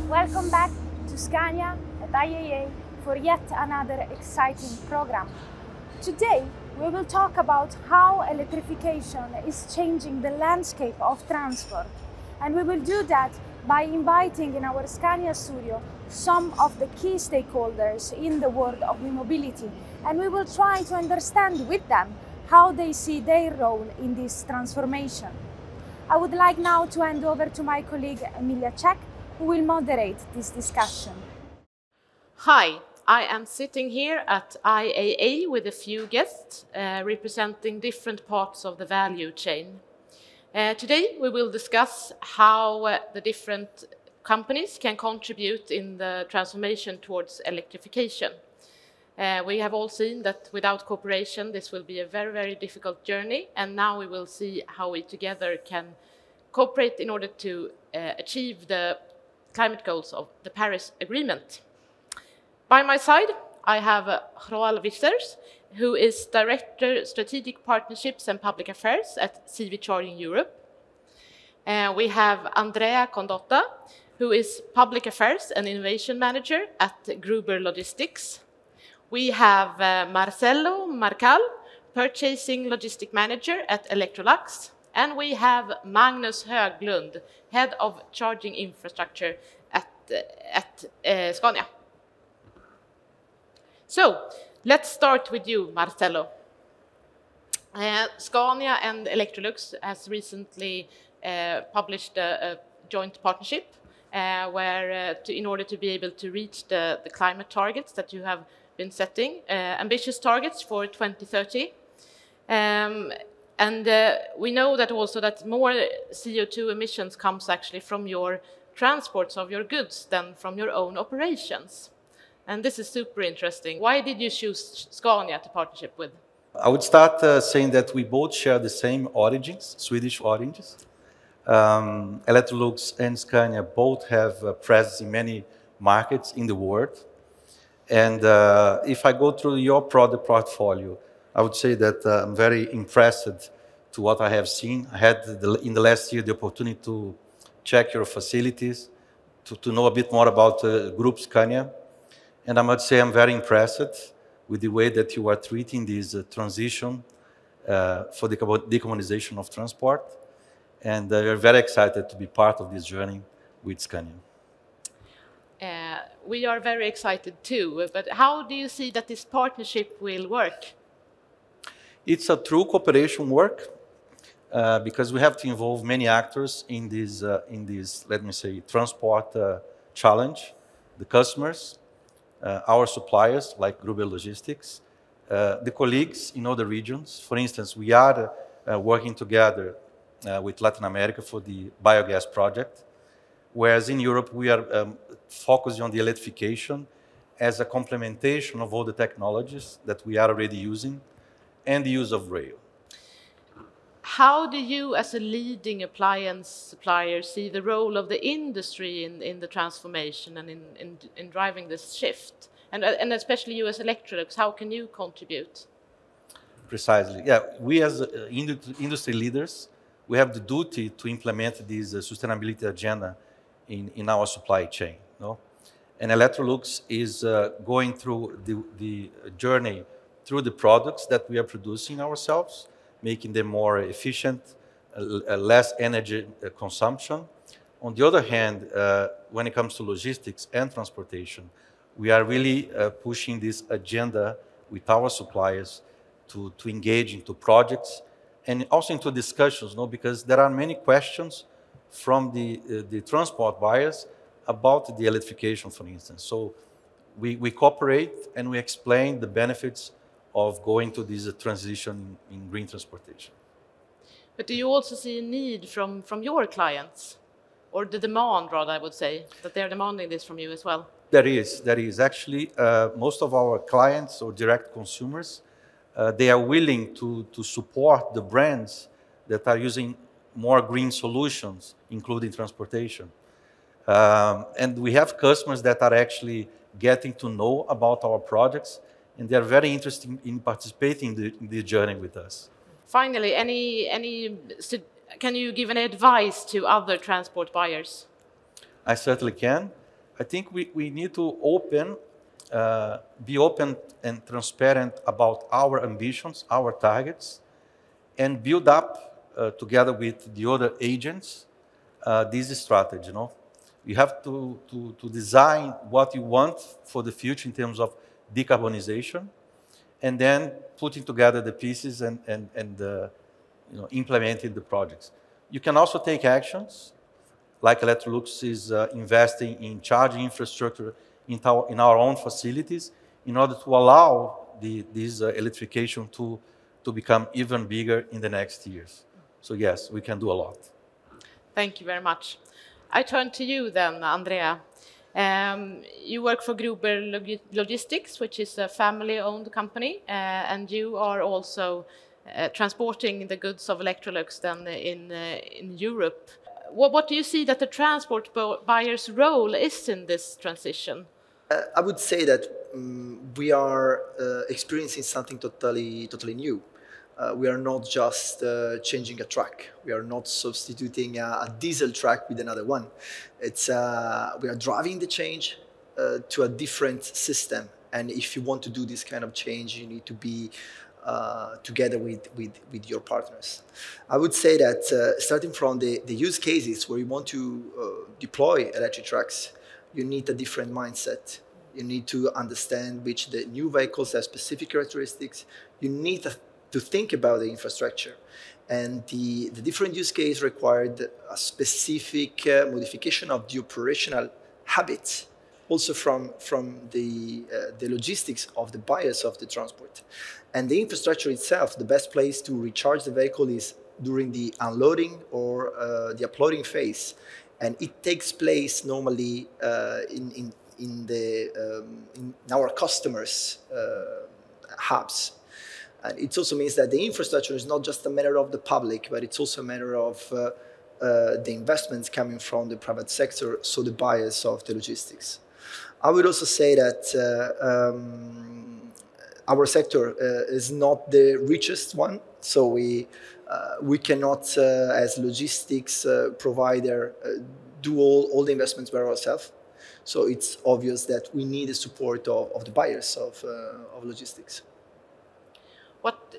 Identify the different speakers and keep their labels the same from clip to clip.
Speaker 1: Welcome back to Scania at IAA for yet another exciting program. Today we will talk about how electrification is changing the landscape of transport, and we will do that by inviting in our Scania studio some of the key stakeholders in the world of e-mobility, and we will try to understand with them how they see their role in this transformation. I would like now to hand over to my colleague Emilia Cech, who will moderate this discussion.
Speaker 2: Hi, I am sitting here at IAA with a few guests representing different parts of the value chain. Today we will discuss how the different companies can contribute in the transformation towards electrification. We have all seen that without cooperation this will be a very, very difficult journey, and now we will see how we together can cooperate in order to achieve the climate goals of the Paris Agreement. By my side, I have Roald Wissers, who is Director Strategic Partnerships and Public Affairs at CV Charging Europe. We have Andrea Condotta, who is Public Affairs and Innovation Manager at Gruber Logistics. We have Marcelo Marcal, Purchasing Logistic Manager at Electrolux. And we have Magnus Höglund, Head of Charging Infrastructure at Scania. So, let's start with you, Marcelo. Scania and Electrolux has recently published a joint partnership in order to be able to reach the climate targets that you have been setting, ambitious targets for 2030. We know that also that more CO2 emissions comes actually from your transports of your goods than from your own operations. And this is super interesting. Why did you choose Scania to partnership with?
Speaker 3: I would start saying that we both share the same origins, Swedish origins. Electrolux and Scania both have presence in many markets in the world. And if I go through your product portfolio, I would say that I'm very impressed to what I have seen. I had in the last year the opportunity to check your facilities, to know a bit more about Group Scania. And I must say I'm very impressed with the way that you are treating this transition for the decarbonization of transport. And we're very excited to be part of this journey with Scania.
Speaker 2: We are very excited too, but how do you see that this partnership will work?
Speaker 3: It's a true cooperation work because we have to involve many actors in this, let me say, transport challenge. The customers, our suppliers like Gruber Logistics, the colleagues in other regions. For instance, we are working together with Latin America for the biogas project, whereas in Europe we are focusing on the electrification as a complementation of all the technologies that we are already using and the use of rail.
Speaker 2: How do you, as a leading appliance supplier, see the role of the industry in the transformation and in driving this shift? And especially you as Electrolux, how can you contribute?
Speaker 3: Precisely. Yeah, we as industry leaders, we have the duty to implement this sustainability agenda in our supply chain. No? And Electrolux is going through the journey through the products that we are producing ourselves, making them more efficient, less energy consumption. On the other hand, when it comes to logistics and transportation, we are really pushing this agenda with our suppliers to engage into projects and also into discussions, no? Because there are many questions from the transport buyers about the electrification, for instance. So we cooperate and we explain the benefits of going to this transition in green transportation.
Speaker 2: But do you also see a need from your clients? Or the demand, rather, I would say, that they're demanding this from you as well?
Speaker 3: There is. Actually, most of our clients or direct consumers, they are willing to support the brands that are using more green solutions, including transportation. And we have customers that are actually getting to know about our projects, and they're very interested in participating in the journey with us.
Speaker 2: Finally, can you give any advice to other transport buyers?
Speaker 3: I certainly can. I think we need to be open and transparent about our ambitions, our targets, and build up together with the other agents this strategy. You have to design what you want for the future in terms of decarbonization, and then putting together the pieces and implementing the projects. You can also take actions, like Electrolux is investing in charging infrastructure in our own facilities in order to allow this electrification to become even bigger in the next years. So yes, we can do a lot.
Speaker 2: Thank you very much. I turn to you then, Andrea. You work for Gruber Logistics, which is a family-owned company, and you are also transporting the goods of Electrolux then in Europe. What do you see that the transport buyer's role is in this transition?
Speaker 4: I would say that we are experiencing something totally new. We are not just changing a truck. We are not substituting a diesel truck with another one. We are driving the change to a different system. And if you want to do this kind of change, you need to be together with your partners. I would say that starting from the use cases where you want to deploy electric trucks, you need a different mindset. You need to understand which the new vehicles have specific characteristics. You need to think about the infrastructure. And the different use case required a specific modification of the operational habits, also from the logistics of the buyers of the transport. And the infrastructure itself, the best place to recharge the vehicle is during the unloading or the uploading phase. And it takes place normally in our customers' hubs. And it also means that the infrastructure is not just a matter of the public, but it's also a matter of the investments coming from the private sector, so the buyers of the logistics. I would also say that our sector is not the richest one, so we cannot, as logistics provider, do all the investments by ourselves. So it's obvious that we need the support of the buyers of logistics.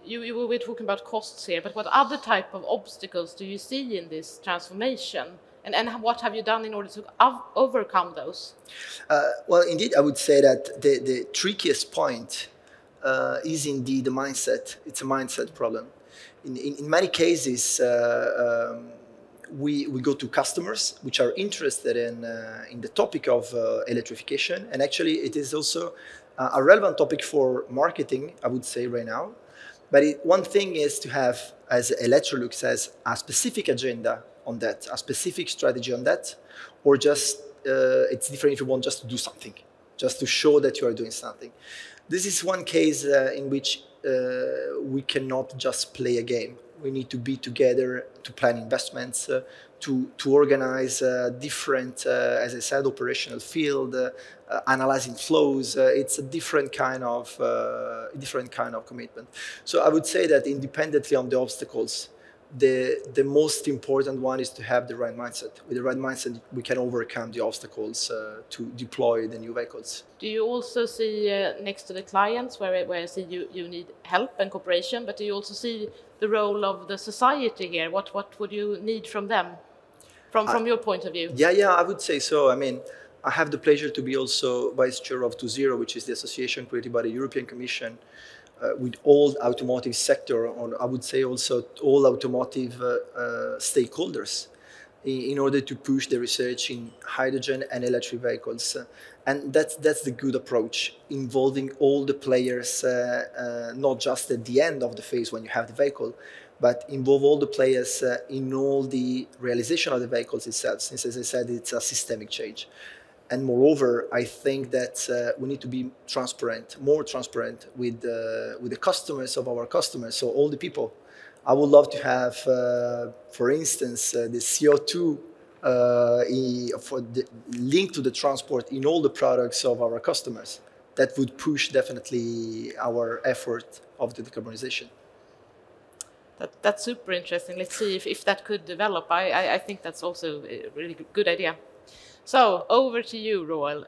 Speaker 2: You were talking about costs here, but what other type of obstacles do you see in this transformation? And what have you done in order to overcome those?
Speaker 4: Well, indeed, I would say that the trickiest point is indeed the mindset. It's a mindset problem. In many cases, we go to customers which are interested in the topic of electrification. And actually, it is also a relevant topic for marketing, I would say right now. But one thing is to have, as Electrolux, has a specific agenda on that, a specific strategy on that, or just it's different if you want just to do something, just to show that you are doing something. This is one case in which we cannot just play a game. We need to be together to plan investments, to organize different, as I said, operational field, analyzing flows. It's a different kind of commitment. So I would say that independently on the obstacles, the most important one is to have the right mindset. With the right mindset, we can overcome the obstacles to deploy the new vehicles.
Speaker 2: Do you also see next to the clients, where I see you need help and cooperation, but do you also see the role of the society here? What would you need from them, from your point of view?
Speaker 4: Yeah, I would say so. I mean, I have the pleasure to be also vice chair of 2.0, which is the association created by the European Commission with all automotive sector, or I would say also all automotive stakeholders, in order to push the research in hydrogen and electric vehicles. And that's the good approach, involving all the players, not just at the end of the phase when you have the vehicle, but involve all the players in all the realization of the vehicles itself, since, as I said, it's a systemic change. And moreover, I think that we need to be transparent, more transparent with the customers of our customers, so all the people. I would love to have, for instance, the CO2 for the link to the transport in all the products of our customers. That would push definitely our effort of the decarbonization.
Speaker 2: That's super interesting. Let's see if that could develop. I think that's also a really good idea. So over to you, Roel.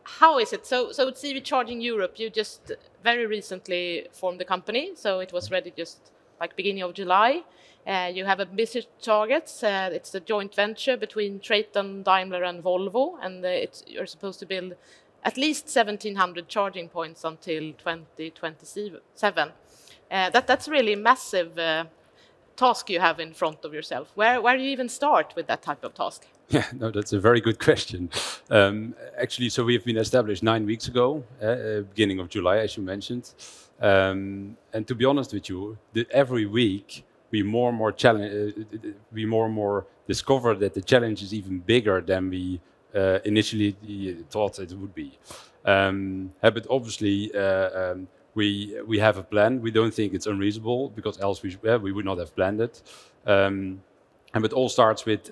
Speaker 2: How is it? So it's EV Charging Europe. You just very recently formed the company, so it was ready just like beginning of July. You have ambitious targets. It's a joint venture between Traton, Daimler, and Volvo, and you're supposed to build at least 1,700 charging points until 2027. That's really massive task you have in front of yourself. Where do you even start with that type of task?
Speaker 5: Yeah, no, that's a very good question. Actually, so we have been established 9 weeks ago, beginning of July, as you mentioned. And to be honest with you, every week we more and more discover that the challenge is even bigger than we initially thought it would be. But obviously, we have a plan. We don't think it's unreasonable, because else we would not have planned it. And it all starts with,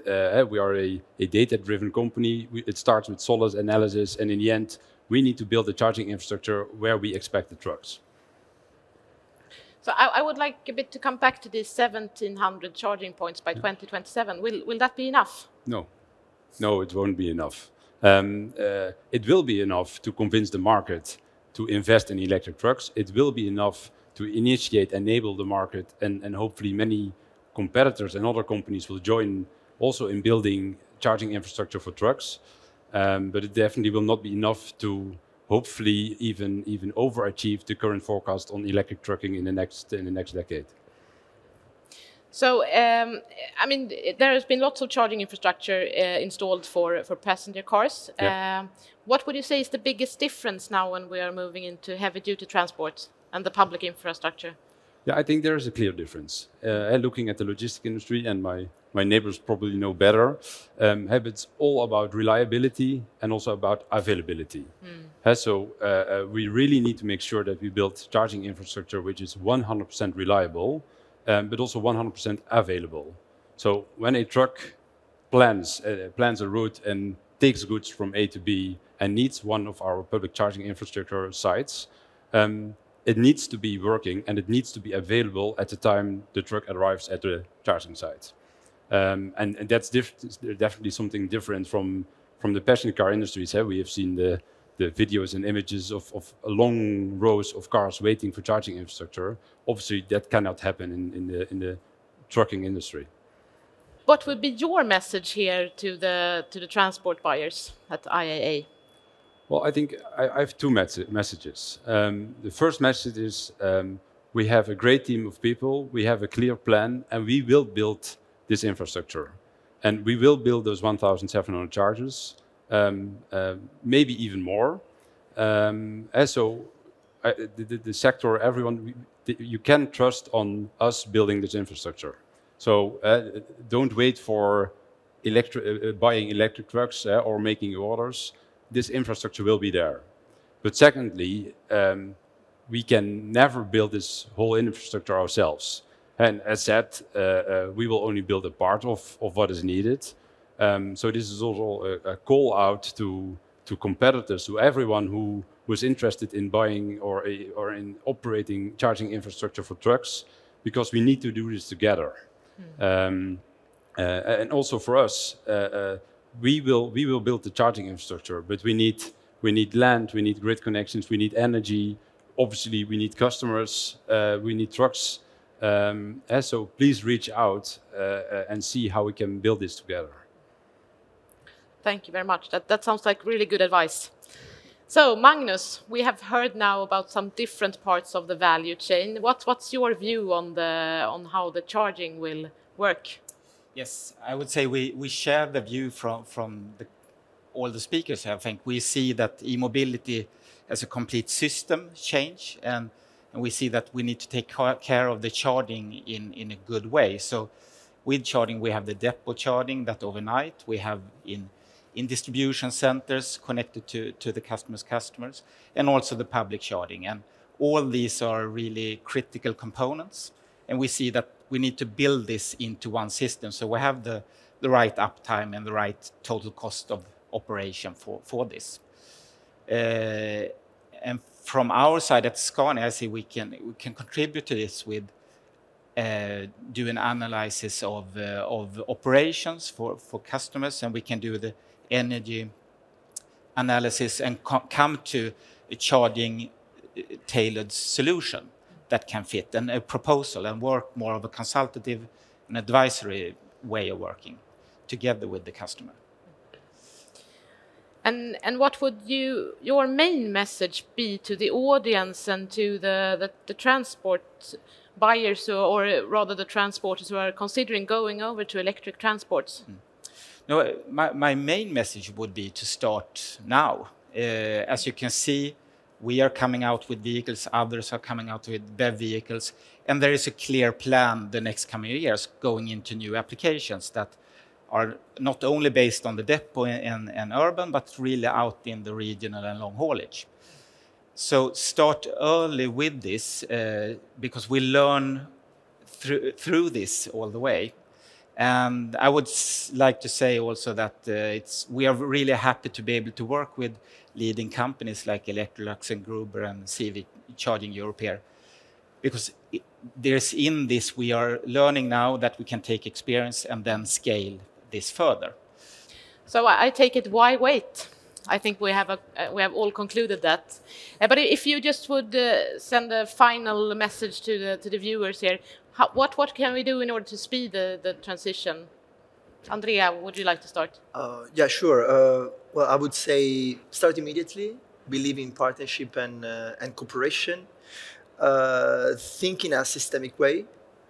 Speaker 5: we are a data-driven company. It starts with solid analysis, and in the end, we need to build a charging infrastructure where we expect the trucks.
Speaker 2: So I would like a bit to come back to these 1,700 charging points by 2027. Will that be enough?
Speaker 5: No, no, it won't be enough. It will be enough to convince the market to invest in electric trucks. It will be enough to initiate, enable the market, and hopefully many competitors and other companies will join also in building charging infrastructure for trucks. But it definitely will not be enough to hopefully even overachieve the current forecast on electric trucking in the next decade.
Speaker 2: So, I mean, there has been lots of charging infrastructure installed for passenger cars.
Speaker 5: Yeah.
Speaker 2: What would you say is the biggest difference now when we are moving into heavy-duty transport and the public infrastructure?
Speaker 5: Yeah, I think there is a clear difference. Looking at the logistic industry, and my neighbors probably know better, it's all about reliability and also about availability. So we really need to make sure that we build charging infrastructure which is 100% reliable, but also 100% available. So when a truck plans a route and takes goods from A to B and needs one of our public charging infrastructure sites, it needs to be working and it needs to be available at the time the truck arrives at the charging site. And that's definitely something different from the passenger car industries. We have seen the videos and images of long rows of cars waiting for charging infrastructure. Obviously, that cannot happen in the trucking industry.
Speaker 2: What would be your message here to the transport buyers at IAA?
Speaker 5: Well, I think I have two messages. The first message is we have a great team of people, we have a clear plan, and we will build this infrastructure. And we will build those 1,700 chargers, maybe even more. The sector, everyone, you can trust on us building this infrastructure. So don't wait for buying electric trucks or making orders. This infrastructure will be there. But secondly, we can never build this whole infrastructure ourselves. And as said, we will only build a part of what is needed. So this is also a call out to competitors, to everyone who was interested in buying or in operating charging infrastructure for trucks, because we need to do this together. And also for us, we will build the charging infrastructure, but we need land, we need grid connections, we need energy. Obviously, we need customers, we need trucks. So please reach out and see how we can build this together.
Speaker 2: Thank you very much. That sounds like really good advice. So, Magnus, we have heard now about some different parts of the value chain. What's your view on how the charging will work?
Speaker 6: Yes, I would say we share the view from all the speakers. I think we see that e-mobility as a complete system change, and we see that we need to take care of the charging in a good way. So with charging, we have the depot charging that overnight we have in distribution centers connected to the customers, and also the public charging. And all these are really critical components. And we see that we need to build this into one system. So we have the right uptime and the right total cost of operation for this. And from our side at Scania, I see we can contribute to this with do an analysis of operations for customers, and we can do the energy analysis and come to a charging tailored solution that can fit, and a proposal, and work more of a consultative and advisory way of working together with the customer.
Speaker 2: And what would your main message be to the audience and to the transport buyers, or rather the transporters who are considering going over to electric transports?
Speaker 6: No, my main message would be to start now. As you can see, we are coming out with vehicles, others are coming out with BEV vehicles, and there is a clear plan the next coming years going into new applications that are not only based on the depot and urban, but really out in the regional and long haulage. So start early with this, because we learn through this all the way. And I would like to say also that we are really happy to be able to work with leading companies like Electrolux and Gruber and CV Charging Europe here, because there's in this we are learning now that we can take experience and then scale this further.
Speaker 2: So I take it, why wait? I think we have all concluded that. But if you just would send a final message to the viewers here, what can we do in order to speed the transition? Andrea, would you like to start?
Speaker 4: Yeah, sure. Well, I would say start immediately, believe in partnership and cooperation, think in a systemic way,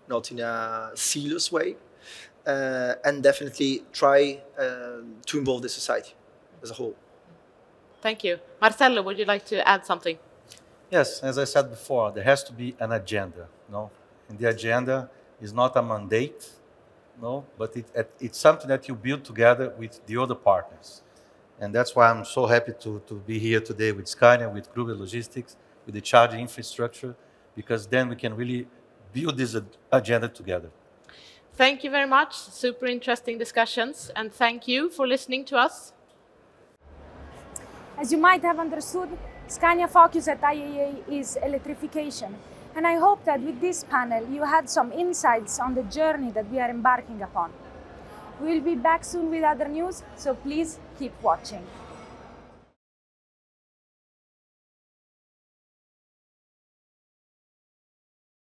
Speaker 4: not in a silos way, and definitely try to involve the society as a whole.
Speaker 2: Thank you. Marcello, would you like to add something?
Speaker 3: Yes, as I said before, there has to be an agenda, no? And the agenda is not a mandate, no, but it's something that you build together with the other partners. And that's why I'm so happy to be here today with Scania, with Gruber Logistics, with the charging infrastructure, because then we can really build this agenda together.
Speaker 2: Thank you very much. Super interesting discussions. And thank you for listening to us.
Speaker 1: As you might have understood, Scania focus at IAA is electrification. And I hope that with this panel you had some insights on the journey that we are embarking upon. We will be back soon with other news, so please keep watching.